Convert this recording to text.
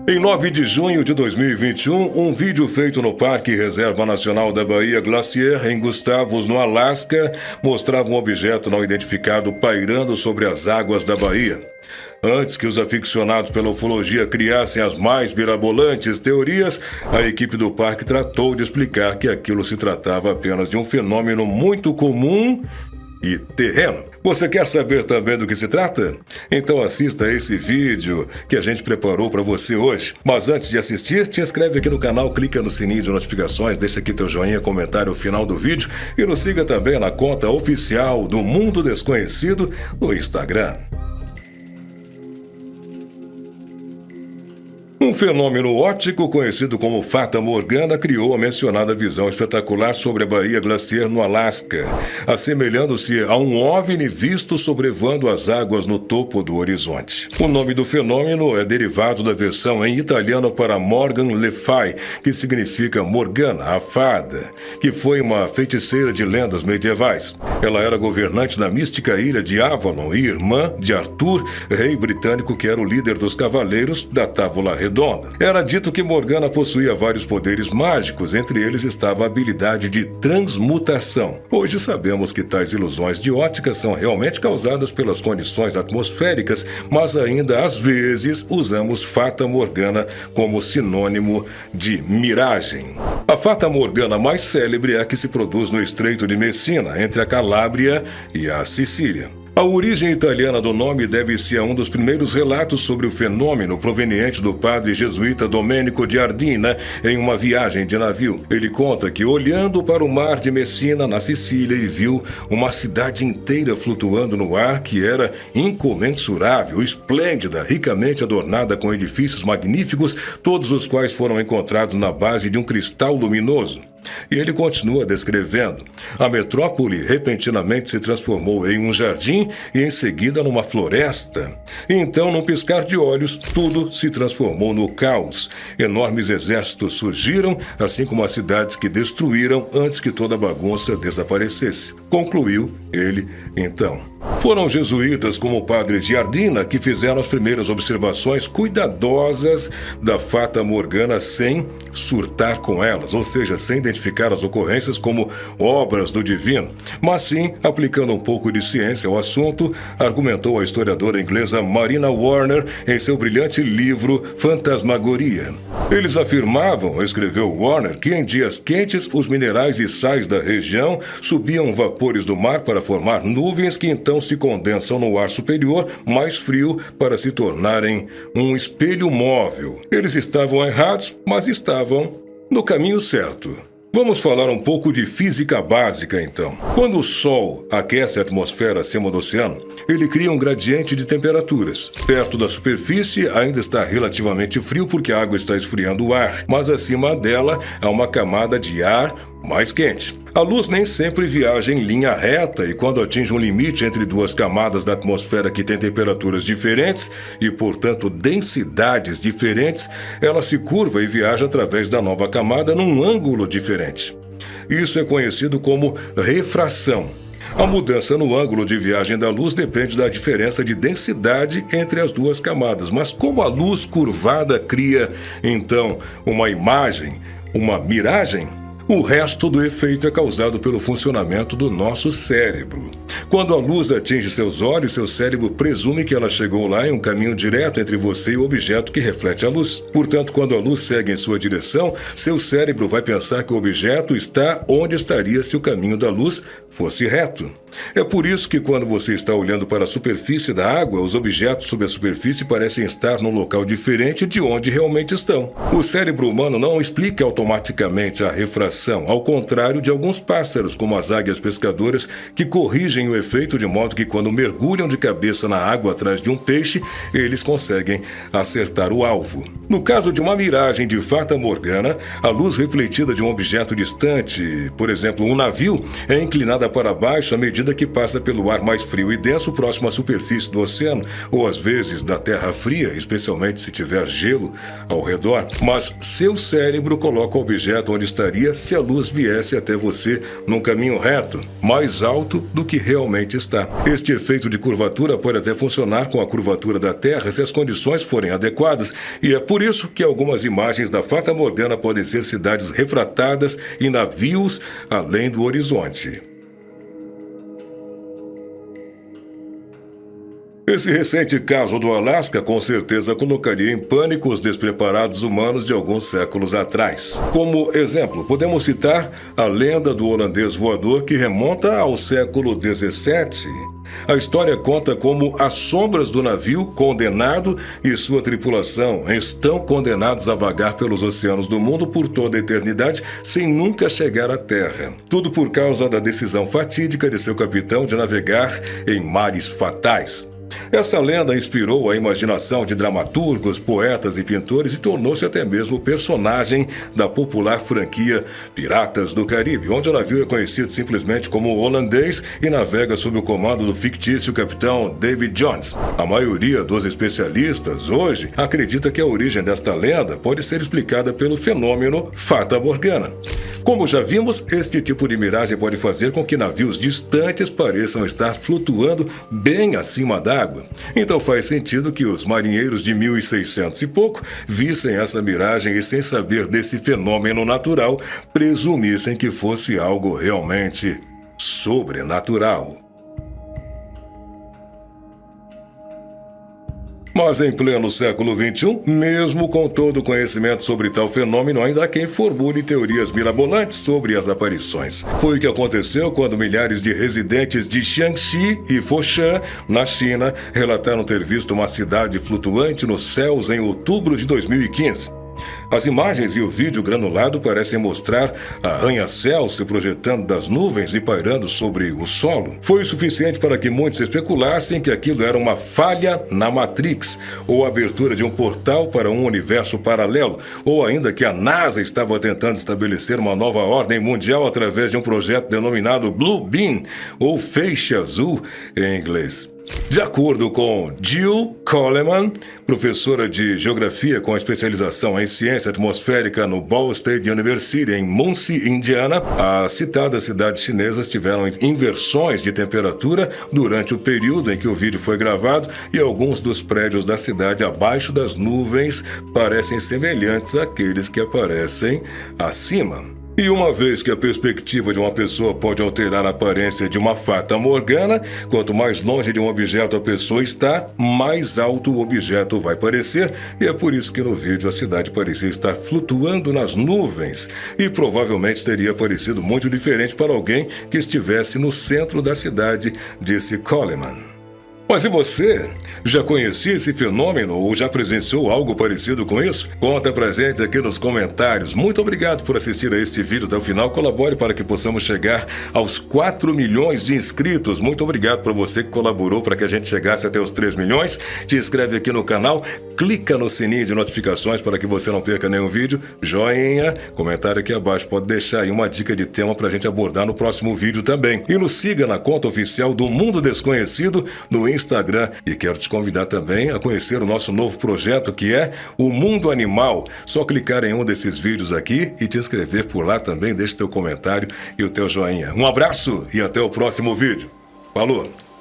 Em 9 de junho de 2021, um vídeo feito no Parque Reserva Nacional da Bahia Glacier, em Gustavus, no Alasca, mostrava um objeto não identificado pairando sobre as águas da Bahia. Antes que os aficionados pela ufologia criassem as mais mirabolantes teorias, a equipe do parque tratou de explicar que aquilo se tratava apenas de um fenômeno muito comum e terreno. Você quer saber também do que se trata? Então assista a esse vídeo que a gente preparou para você hoje. Mas antes de assistir, te inscreve aqui no canal, clica no sininho de notificações, deixa aqui teu joinha, comentário ao final do vídeo e nos siga também na conta oficial do Mundo Desconhecido no Instagram. Um fenômeno óptico conhecido como Fata Morgana criou a mencionada visão espetacular sobre a Baía Glacier no Alasca, assemelhando-se a um OVNI visto sobrevoando as águas no topo do horizonte. O nome do fenômeno é derivado da versão em italiano para Morgan Le Fay, que significa Morgana, a fada, que foi uma feiticeira de lendas medievais. Ela era governante da mística ilha de Avalon e irmã de Arthur, rei britânico que era o líder dos cavaleiros da Távola Redonda. Era dito que Morgana possuía vários poderes mágicos, entre eles estava a habilidade de transmutação. Hoje sabemos que tais ilusões de ótica são realmente causadas pelas condições atmosféricas, mas ainda às vezes usamos Fata Morgana como sinônimo de miragem. A Fata Morgana mais célebre é a que se produz no Estreito de Messina, entre a Calábria e a Sicília. A origem italiana do nome deve-se a um dos primeiros relatos sobre o fenômeno proveniente do padre jesuíta Domenico de Ardina em uma viagem de navio. Ele conta que, olhando para o mar de Messina, na Sicília, ele viu uma cidade inteira flutuando no ar que era incomensurável, esplêndida, ricamente adornada com edifícios magníficos, todos os quais foram encontrados na base de um cristal luminoso. E ele continua descrevendo: a metrópole repentinamente se transformou em um jardim e em seguida numa floresta. E então, num piscar de olhos, tudo se transformou no caos. Enormes exércitos surgiram, assim como as cidades que destruíram antes que toda a bagunça desaparecesse. Concluiu ele então. Foram jesuítas como o padre Giardina que fizeram as primeiras observações cuidadosas da Fata Morgana sem surtar com elas, ou seja, sem identificar as ocorrências como obras do divino, mas sim aplicando um pouco de ciência ao assunto, argumentou a historiadora inglesa Marina Warner em seu brilhante livro Fantasmagoria. Eles afirmavam, escreveu Warner, que em dias quentes os minerais e sais da região subiam vapores do mar para formar nuvens que então se condensam no ar superior, mais frio, para se tornarem um espelho móvel. Eles estavam errados, mas estavam no caminho certo. Vamos falar um pouco de física básica, então. Quando o Sol aquece a atmosfera acima do oceano, ele cria um gradiente de temperaturas. Perto da superfície ainda está relativamente frio porque a água está esfriando o ar, mas acima dela há uma camada de ar mais quente. A luz nem sempre viaja em linha reta e quando atinge um limite entre duas camadas da atmosfera que tem temperaturas diferentes e, portanto, densidades diferentes, ela se curva e viaja através da nova camada num ângulo diferente. Isso é conhecido como refração. A mudança no ângulo de viagem da luz depende da diferença de densidade entre as duas camadas, mas como a luz curvada cria, então, uma imagem, uma miragem, o resto do efeito é causado pelo funcionamento do nosso cérebro. Quando a luz atinge seus olhos, seu cérebro presume que ela chegou lá em um caminho direto entre você e o objeto que reflete a luz. Portanto, quando a luz segue em sua direção, seu cérebro vai pensar que o objeto está onde estaria se o caminho da luz fosse reto. É por isso que quando você está olhando para a superfície da água, os objetos sob a superfície parecem estar num local diferente de onde realmente estão. O cérebro humano não explica automaticamente a refração, ao contrário de alguns pássaros, como as águias pescadoras, que corrigem o efeito de modo que quando mergulham de cabeça na água atrás de um peixe, eles conseguem acertar o alvo. No caso de uma miragem de Fata Morgana, a luz refletida de um objeto distante, por exemplo, um navio, é inclinada para baixo à medida que passa pelo ar mais frio e denso próximo à superfície do oceano, ou às vezes da terra fria, especialmente se tiver gelo ao redor. Mas seu cérebro coloca o objeto onde estaria se a luz viesse até você num caminho reto, mais alto do que realmente está. Este efeito de curvatura pode até funcionar com a curvatura da Terra se as condições forem adequadas, e é por isso que algumas imagens da Fata Morgana podem ser cidades refratadas e navios além do horizonte. Esse recente caso do Alasca com certeza colocaria em pânico os despreparados humanos de alguns séculos atrás. Como exemplo, podemos citar a lenda do holandês voador que remonta ao século XVII. A história conta como as sombras do navio condenado e sua tripulação estão condenados a vagar pelos oceanos do mundo por toda a eternidade sem nunca chegar à terra. Tudo por causa da decisão fatídica de seu capitão de navegar em mares fatais. Essa lenda inspirou a imaginação de dramaturgos, poetas e pintores e tornou-se até mesmo personagem da popular franquia Piratas do Caribe, onde o navio é conhecido simplesmente como holandês e navega sob o comando do fictício capitão David Jones. A maioria dos especialistas hoje acredita que a origem desta lenda pode ser explicada pelo fenômeno Fata Morgana. Como já vimos, este tipo de miragem pode fazer com que navios distantes pareçam estar flutuando bem acima d'água. Então faz sentido que os marinheiros de 1600 e pouco vissem essa miragem e, sem saber desse fenômeno natural, presumissem que fosse algo realmente sobrenatural. Mas em pleno século XXI, mesmo com todo o conhecimento sobre tal fenômeno, ainda há quem formule teorias mirabolantes sobre as aparições. Foi o que aconteceu quando milhares de residentes de Jiangxi e Foshan, na China, relataram ter visto uma cidade flutuante nos céus em outubro de 2015. As imagens e o vídeo granulado parecem mostrar arranha-céus se projetando das nuvens e pairando sobre o solo. Foi o suficiente para que muitos especulassem que aquilo era uma falha na Matrix, ou a abertura de um portal para um universo paralelo, ou ainda que a NASA estava tentando estabelecer uma nova ordem mundial através de um projeto denominado Blue Beam, ou feixe azul em inglês. De acordo com Jill Coleman, professora de geografia com especialização em ciência atmosférica no Ball State University em Muncie, Indiana, as citadas cidades chinesas tiveram inversões de temperatura durante o período em que o vídeo foi gravado e alguns dos prédios da cidade abaixo das nuvens parecem semelhantes àqueles que aparecem acima. E uma vez que a perspectiva de uma pessoa pode alterar a aparência de uma fata morgana, quanto mais longe de um objeto a pessoa está, mais alto o objeto vai parecer, e é por isso que no vídeo a cidade parecia estar flutuando nas nuvens, e provavelmente teria parecido muito diferente para alguém que estivesse no centro da cidade, disse Coleman. Mas e você? Já conhecia esse fenômeno ou já presenciou algo parecido com isso? Conta pra gente aqui nos comentários. Muito obrigado por assistir a este vídeo até o final. Colabore para que possamos chegar aos 4 milhões de inscritos. Muito obrigado para você que colaborou para que a gente chegasse até os 3 milhões. Te inscreve aqui no canal, clica no sininho de notificações para que você não perca nenhum vídeo. Joinha, comentário aqui abaixo. Pode deixar aí uma dica de tema para a gente abordar no próximo vídeo também. E nos siga na conta oficial do Mundo Desconhecido no Instagram, e quero te convidar também a conhecer o nosso novo projeto que é o Mundo Animal. Só clicar em um desses vídeos aqui e te inscrever por lá também, deixa teu comentário e o teu joinha. Um abraço e até o próximo vídeo. Falou!